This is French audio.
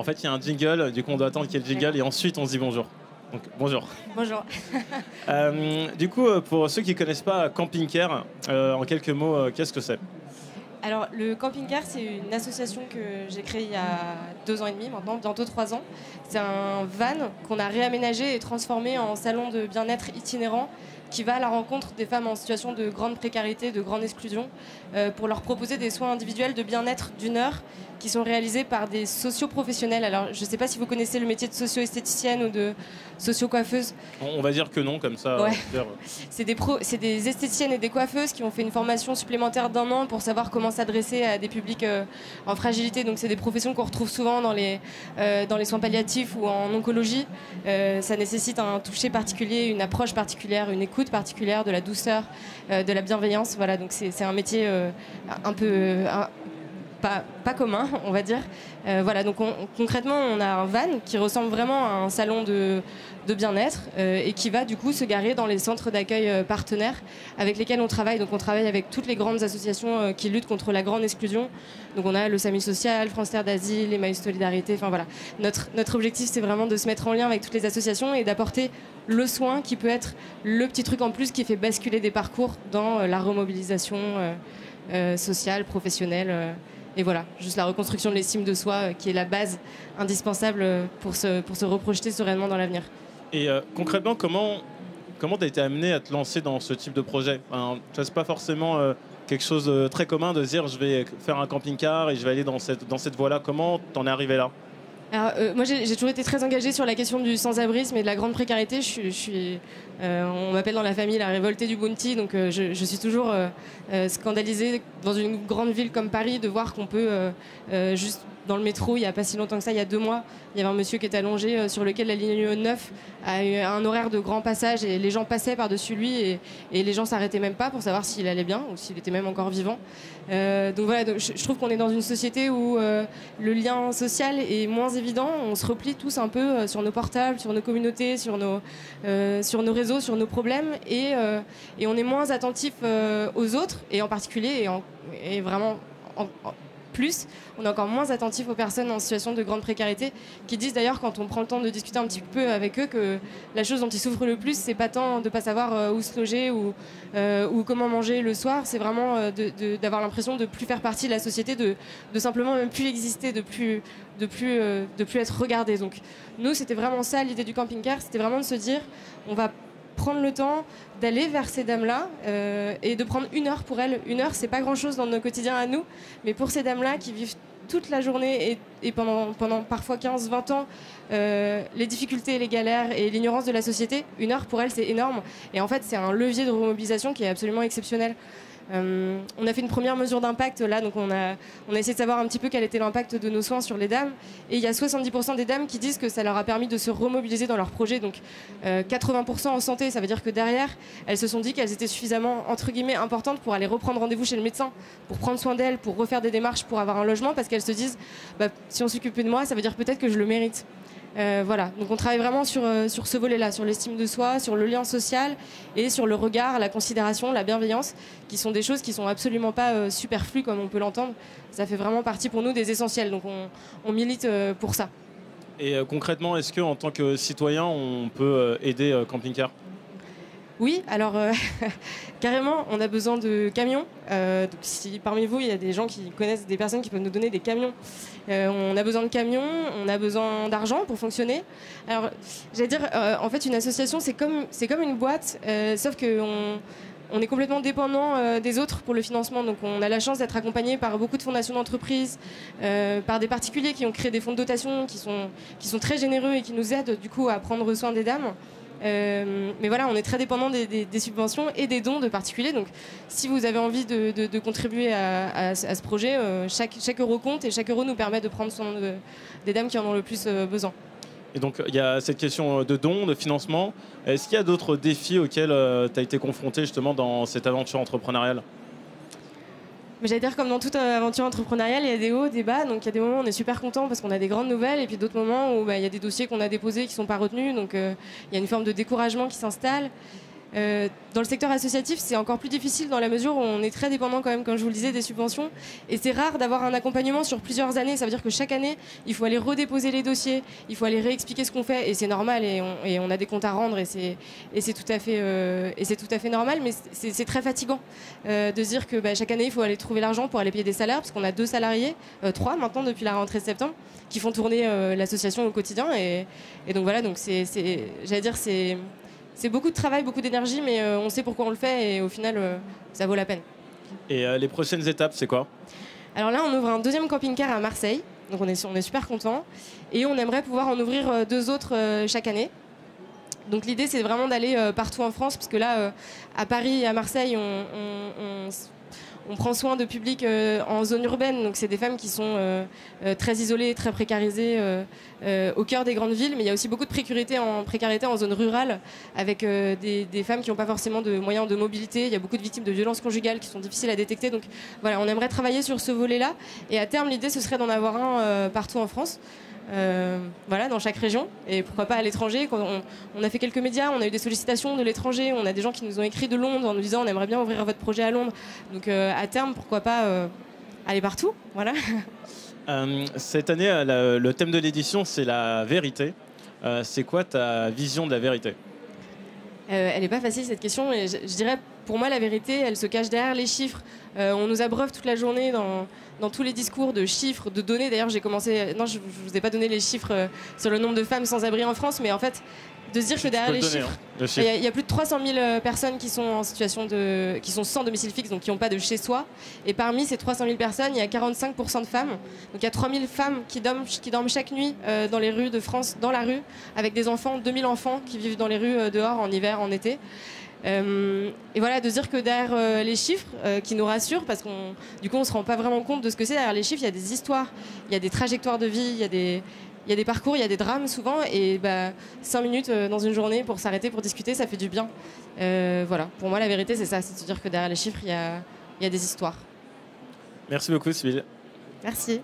En fait, il y a un jingle, du coup, on doit attendre qu'il y ait le jingle et ensuite on se dit bonjour. Donc, bonjour. Bonjour. Du coup, pour ceux qui ne connaissent pas Camping Care, en quelques mots, qu'est-ce que c'est? Alors, le Camping Car, c'est une association que j'ai créée il y a 2 ans et demi, maintenant, bientôt 3 ans. C'est un van qu'on a réaménagé et transformé en salon de bien-être itinérant qui va à la rencontre des femmes en situation de grande précarité, de grande exclusion, pour leur proposer des soins individuels de bien-être d'1 heure qui sont réalisés par des socio-professionnels. Alors, je ne sais pas si vous connaissez le métier de socio-esthéticienne ou de socio-coiffeuse. On va dire que non, comme ça. Ouais. C'est des esthéticiennes et des coiffeuses qui ont fait une formation supplémentaire d'1 an pour savoir comment s'adresser à des publics en fragilité. Donc, c'est des professions qu'on retrouve souvent dans les soins palliatifs ou en oncologie. Ça nécessite un toucher particulier, une approche particulière, une écoute particulière, de la douceur, de la bienveillance. Voilà, donc c'est un métier un peu... pas commun, on va dire. Voilà, donc concrètement, on a un van qui ressemble vraiment à un salon de bien-être et qui va du coup se garer dans les centres d'accueil partenaires avec lesquels on travaille. Donc on travaille avec toutes les grandes associations qui luttent contre la grande exclusion. Donc on a le SAMU Social, France Terre d'Asile, Emmaüs Solidarité, enfin voilà. Notre objectif, c'est vraiment de se mettre en lien avec toutes les associations et d'apporter le soin qui peut être le petit truc en plus qui fait basculer des parcours dans la remobilisation sociale, professionnelle. Et voilà, juste la reconstruction de l'estime de soi qui est la base indispensable pour se reprojeter sereinement dans l'avenir. Et concrètement, comment tu as été amené à te lancer dans ce type de projet? Ça, c'est pas forcément quelque chose de très commun de se dire je vais faire un camping-car et je vais aller dans cette voie-là. Comment t'en es arrivé là? Alors, moi, j'ai toujours été très engagée sur la question du sans-abrisme et de la grande précarité. On m'appelle dans la famille la révoltée du bounty, donc je suis toujours scandalisée dans une grande ville comme Paris de voir qu'on peut juste dans le métro, il n'y a pas si longtemps que ça, il y a 2 mois, il y avait un monsieur qui est allongé sur lequel la ligne 9 a eu un horaire de grand passage et les gens passaient par-dessus lui et les gens s'arrêtaient même pas pour savoir s'il allait bien ou s'il était même encore vivant. Donc voilà, je trouve qu'on est dans une société où le lien social est moins évident. On se replie tous un peu sur nos portables, sur nos communautés, sur nos réseaux, sur nos problèmes et on est moins attentif aux autres et en particulier et vraiment plus, on est encore moins attentif aux personnes en situation de grande précarité qui disent d'ailleurs quand on prend le temps de discuter un petit peu avec eux que la chose dont ils souffrent le plus c'est pas tant de ne pas savoir où se loger ou comment manger le soir, c'est vraiment d'avoir l'impression de plus faire partie de la société, de simplement même plus exister, de plus être regardé. Donc nous c'était vraiment ça l'idée du camping-car, c'était vraiment de se dire on va prendre le temps d'aller vers ces dames-là et de prendre 1 heure pour elles. 1 heure, c'est pas grand-chose dans nos quotidiens à nous, mais pour ces dames-là qui vivent toute la journée et pendant parfois 15-20 ans les difficultés, les galères et l'ignorance de la société, 1 heure pour elles, c'est énorme. Et en fait, c'est un levier de remobilisation qui est absolument exceptionnel. On a fait une première mesure d'impact là, donc on a essayé de savoir un petit peu quel était l'impact de nos soins sur les dames. Et il y a 70% des dames qui disent que ça leur a permis de se remobiliser dans leur projet. Donc 80% en santé, ça veut dire que derrière, elles se sont dit qu'elles étaient suffisamment entre guillemets importantes pour aller reprendre rendez-vous chez le médecin, pour prendre soin d'elles, pour refaire des démarches, pour avoir un logement, parce qu'elles se disent si on s'occupait de moi, ça veut dire peut-être que je le mérite. Voilà, donc on travaille vraiment sur ce volet-là, sur l'estime de soi, sur le lien social et sur le regard, la considération, la bienveillance, qui sont des choses qui sont absolument pas superflues comme on peut l'entendre. Ça fait vraiment partie pour nous des essentiels, donc on milite pour ça. Et concrètement, est-ce qu'en tant que citoyen, on peut aider Camping Car? Oui, alors carrément, on a besoin de camions. Donc si parmi vous, il y a des gens qui connaissent des personnes qui peuvent nous donner des camions, on a besoin de camions, on a besoin d'argent pour fonctionner. Alors, j'allais dire, en fait, une association, c'est comme une boîte, sauf qu'on est complètement dépendant des autres pour le financement. Donc on a la chance d'être accompagné par beaucoup de fondations d'entreprises, par des particuliers qui ont créé des fonds de dotation qui sont très généreux et qui nous aident du coup à prendre soin des dames. Mais voilà, on est très dépendant des subventions et des dons de particuliers. Donc, si vous avez envie de contribuer à ce projet, chaque euro compte et chaque euro nous permet de prendre soin des dames qui en ont le plus besoin. Et donc, il y a cette question de dons, de financement. Est-ce qu'il y a d'autres défis auxquels tu as été confronté justement dans cette aventure entrepreneuriale ? Mais j'allais dire, comme dans toute aventure entrepreneuriale, il y a des hauts, des bas. Donc il y a des moments où on est super content parce qu'on a des grandes nouvelles, et puis d'autres moments où il y a des dossiers qu'on a déposés qui ne sont pas retenus. Donc il y a une forme de découragement qui s'installe. Dans le secteur associatif, c'est encore plus difficile dans la mesure où on est très dépendant quand même, comme je vous le disais, des subventions. Et c'est rare d'avoir un accompagnement sur plusieurs années. Ça veut dire que chaque année, il faut aller redéposer les dossiers, il faut aller réexpliquer ce qu'on fait. Et c'est normal, et on a des comptes à rendre, et c'est tout à fait normal. Mais c'est très fatigant de se dire que chaque année, il faut aller trouver l'argent pour aller payer des salaires, parce qu'on a 2 salariés, 3 maintenant depuis la rentrée de septembre, qui font tourner l'association au quotidien. Et donc voilà, donc j'allais dire, c'est beaucoup de travail, beaucoup d'énergie, mais on sait pourquoi on le fait et au final, ça vaut la peine. Et les prochaines étapes, c'est quoi? Alors là, on ouvre un 2e camping-car à Marseille, donc on est super contents. Et on aimerait pouvoir en ouvrir 2 autres chaque année. Donc l'idée, c'est vraiment d'aller partout en France, parce que là, à Paris et à Marseille, on prend soin de publics en zone urbaine, donc c'est des femmes qui sont très isolées, très précarisées au cœur des grandes villes, mais il y a aussi beaucoup de précarité en zone rurale, avec des femmes qui n'ont pas forcément de moyens de mobilité. Il y a beaucoup de victimes de violences conjugales qui sont difficiles à détecter, donc voilà, on aimerait travailler sur ce volet-là, et à terme, l'idée, ce serait d'en avoir un partout en France. Voilà, dans chaque région, et pourquoi pas à l'étranger. On a fait quelques médias, on a eu des sollicitations de l'étranger, on a des gens qui nous ont écrit de Londres en nous disant on aimerait bien ouvrir votre projet à Londres, donc à terme pourquoi pas aller partout, voilà. Cette année, le thème de l'édition, c'est la vérité. C'est quoi ta vision de la vérité? Elle n'est pas facile cette question, et je dirais, pour moi, la vérité, elle se cache derrière les chiffres. On nous abreuve toute la journée dans tous les discours de chiffres, de données. D'ailleurs, j'ai commencé... Non, je ne vous ai pas donné les chiffres sur le nombre de femmes sans abri en France, mais en fait, de se dire que derrière les chiffres, il y a plus de 300 000 personnes qui sont en situation qui sont sans domicile fixe, donc qui n'ont pas de chez soi. Et parmi ces 300 000 personnes, il y a 45% de femmes. Donc il y a 3 000 femmes qui dorment chaque nuit dans les rues de France, dans la rue, avec des enfants, 2 000 enfants qui vivent dans les rues dehors en hiver, en été. Et voilà, de dire que derrière les chiffres qui nous rassurent, parce qu'on ne se rend pas vraiment compte de ce que c'est. Derrière les chiffres, il y a des histoires, il y a des trajectoires de vie, il y a des parcours, il y a des drames souvent, et 5 minutes dans une journée pour s'arrêter, pour discuter, ça fait du bien. Voilà, pour moi la vérité c'est ça, c'est de dire que derrière les chiffres il y a des histoires. Merci beaucoup Sybille. Merci.